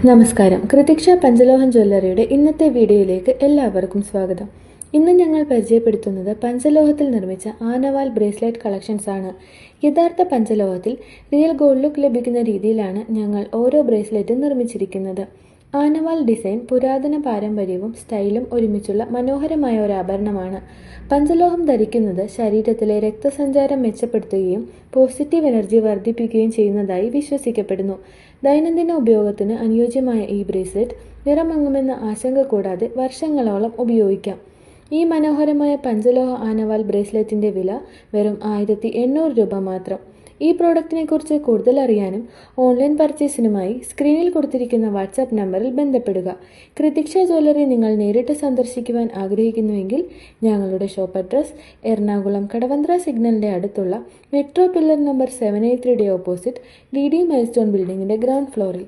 നമസ്കാരം. കൃതിക്ഷ പഞ്ചലോഹം ജ്വല്ലറിയുടെ ഇന്നത്തെ വീഡിയോയിലേക്ക് എല്ലാവർക്കും സ്വാഗതം. ഇന്ന് ഞങ്ങൾ പരിചയപ്പെടുത്തുന്നത് പഞ്ചലോഹത്തിൽ നിർമ്മിച്ച ആനവാൽ ബ്രേസ്ലെറ്റ് കളക്ഷൻസ് ആണ്. യഥാർത്ഥ പഞ്ചലോഹത്തിൽ റിയൽ ഗോൾഡ് ലുക്ക് ലഭിക്കുന്ന രീതിയിലാണ് ഞങ്ങൾ ഓരോ ബ്രേസ്ലെറ്റും നിർമ്മിച്ചിരിക്കുന്നത്. ആനവാൽ ഡിസൈൻ പുരാതന പാരമ്പര്യവും സ്റ്റൈലും ഒരുമിച്ചുള്ള മനോഹരമായ ഒരു ആഭരണമാണ്. പഞ്ചലോഹം ധരിക്കുന്നത് ശരീരത്തിലെ രക്തസഞ്ചാരം മെച്ചപ്പെടുത്തുകയും പോസിറ്റീവ് എനർജി വർദ്ധിപ്പിക്കുകയും ചെയ്യുന്നതായി വിശ്വസിക്കപ്പെടുന്നു. ദൈനംദിന ഉപയോഗത്തിന് അനുയോജ്യമായ ഈ ബ്രേസ്ലെറ്റ് നിറമങ്ങുമെന്ന ആശങ്ക കൂടാതെ വർഷങ്ങളോളം ഉപയോഗിക്കാം. ഈ മനോഹരമായ പഞ്ചലോഹ ആനവാൽ ബ്രേസ്ലെറ്റിന്റെ വില വെറും 1800 രൂപ മാത്രം. ഈ പ്രോഡക്റ്റിനെ കുറിച്ച് കൂടുതൽ അറിയാനും ഓൺലൈൻ പർച്ചേസിനുമായി സ്ക്രീനിൽ കൊടുത്തിരിക്കുന്ന വാട്സാപ്പ് നമ്പറിൽ ബന്ധപ്പെടുക. കൃതിക്ഷ ജ്വല്ലറി നിങ്ങൾ നേരിട്ട് സന്ദർശിക്കുവാൻ ആഗ്രഹിക്കുന്നുവെങ്കിൽ ഞങ്ങളുടെ ഷോപ്പ് അഡ്രസ് എറണാകുളം കടവന്ത്ര സിഗ്നലിന്റെ അടുത്തുള്ള metro pillar number 783 opposite DD milestone ബിൽഡിംഗിന്റെ ഗ്രൗണ്ട് ഫ്ലോറിൽ.